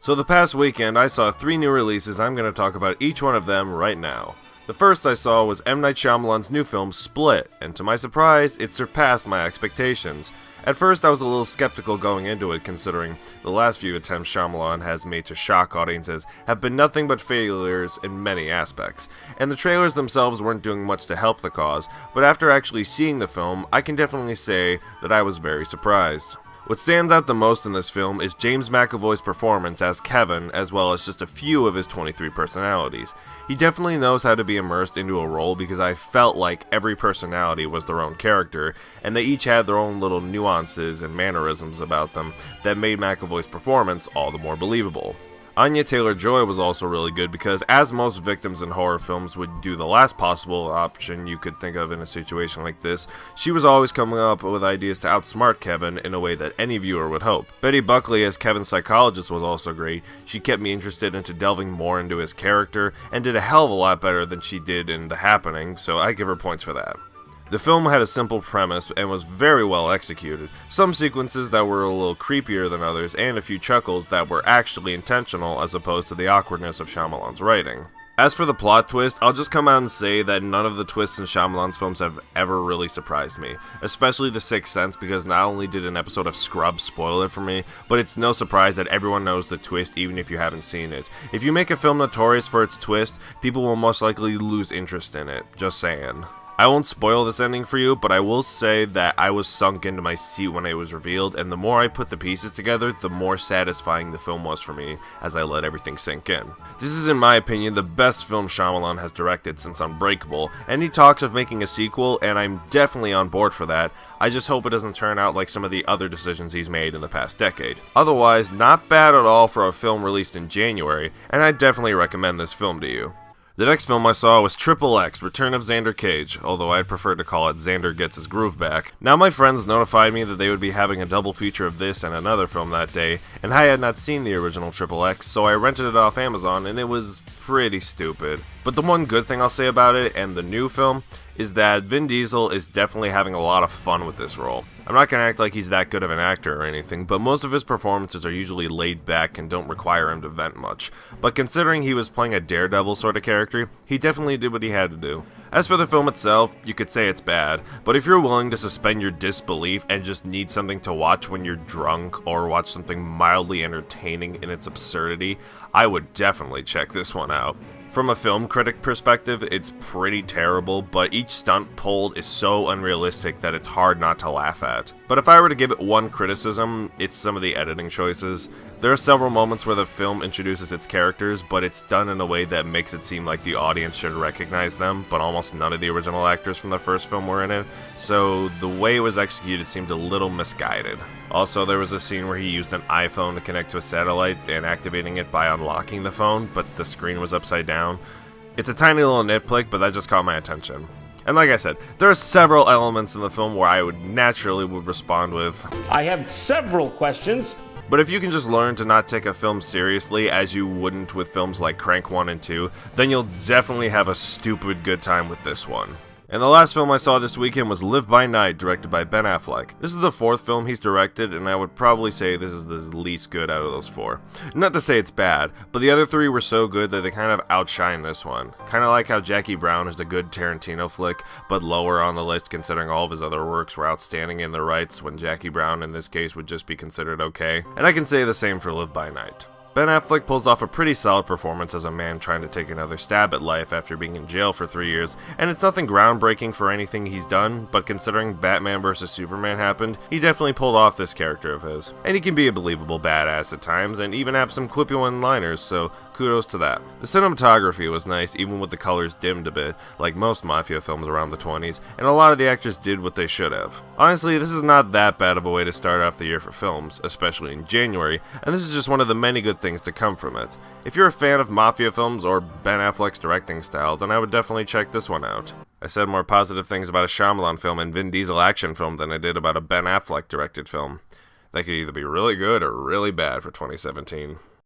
So the past weekend, I saw 3 new releases. I'm going to talk about each one of them right now. The first I saw was M. Night Shyamalan's new film, Split, and to my surprise, it surpassed my expectations. At first, I was a little skeptical going into it, considering the last few attempts Shyamalan has made to shock audiences have been nothing but failures in many aspects, and the trailers themselves weren't doing much to help the cause, but after actually seeing the film, I can definitely say that I was very surprised. What stands out the most in this film is James McAvoy's performance as Kevin, as well as just a few of his 23 personalities. He definitely knows how to be immersed into a role because I felt like every personality was their own character, and they each had their own little nuances and mannerisms about them that made McAvoy's performance all the more believable. Anya Taylor-Joy was also really good because, as most victims in horror films would do the last possible option you could think of in a situation like this, she was always coming up with ideas to outsmart Kevin in a way that any viewer would hope. Betty Buckley as Kevin's psychologist was also great. She kept me interested into delving more into his character, and did a hell of a lot better than she did in The Happening, so I give her points for that. The film had a simple premise and was very well executed. Some sequences that were a little creepier than others, and a few chuckles that were actually intentional as opposed to the awkwardness of Shyamalan's writing. As for the plot twist, I'll just come out and say that none of the twists in Shyamalan's films have ever really surprised me, especially The Sixth Sense, because not only did an episode of Scrubs spoil it for me, but it's no surprise that everyone knows the twist even if you haven't seen it. If you make a film notorious for its twist, people will most likely lose interest in it, just saying. I won't spoil this ending for you, but I will say that I was sunk into my seat when it was revealed, and the more I put the pieces together, the more satisfying the film was for me as I let everything sink in. This is, in my opinion, the best film Shyamalan has directed since Unbreakable, and he talks of making a sequel, and I'm definitely on board for that. I just hope it doesn't turn out like some of the other decisions he's made in the past decade. Otherwise, not bad at all for a film released in January, and I definitely recommend this film to you. The next film I saw was XXX, Return of Xander Cage, although I'd prefer to call it Xander Gets His Groove Back. Now my friends notified me that they would be having a double feature of this and another film that day, and I had not seen the original XXX, so I rented it off Amazon, and it was pretty stupid. But the one good thing I'll say about it, and the new film, is that Vin Diesel is definitely having a lot of fun with this role. I'm not going to act like he's that good of an actor or anything, but most of his performances are usually laid back and don't require him to vent much. But considering he was playing a daredevil sort of character, he definitely did what he had to do. As for the film itself, you could say it's bad, but if you're willing to suspend your disbelief and just need something to watch when you're drunk or watch something mildly entertaining in its absurdity, I would definitely check this one out. From a film critic perspective, it's pretty terrible, but each stunt pulled is so unrealistic that it's hard not to laugh at. But if I were to give it one criticism, it's some of the editing choices. There are several moments where the film introduces its characters, but it's done in a way that makes it seem like the audience should recognize them, but almost none of the original actors from the first film were in it, so the way it was executed seemed a little misguided. Also, there was a scene where he used an iPhone to connect to a satellite and activating it by unlocking the phone, but the screen was upside down. It's a tiny little nitpick, but that just caught my attention. And like I said, there are several elements in the film where I would respond with, I have several questions. But if you can just learn to not take a film seriously as you wouldn't with films like Crank 1 and 2, then you'll definitely have a stupid good time with this one. And the last film I saw this weekend was Live by Night, directed by Ben Affleck. This is the 4th film he's directed, and I would probably say this is the least good out of those 4. Not to say it's bad, but the other 3 were so good that they kind of outshine this one. Kind of like how Jackie Brown is a good Tarantino flick, but lower on the list considering all of his other works were outstanding in their rights, when Jackie Brown in this case would just be considered okay. And I can say the same for Live by Night. Ben Affleck pulls off a pretty solid performance as a man trying to take another stab at life after being in jail for 3 years, and it's nothing groundbreaking for anything he's done, but considering Batman vs Superman happened, he definitely pulled off this character of his. And he can be a believable badass at times, and even have some quippy one-liners, so kudos to that. The cinematography was nice, even with the colors dimmed a bit, like most Mafia films around the 20s, and a lot of the actors did what they should have. Honestly, this is not that bad of a way to start off the year for films, especially in January, and this is just one of the many good things to come from it. If you're a fan of Mafia films or Ben Affleck's directing style, then I would definitely check this one out. I said more positive things about a Shyamalan film and Vin Diesel action film than I did about a Ben Affleck directed film. That could either be really good or really bad for 2017.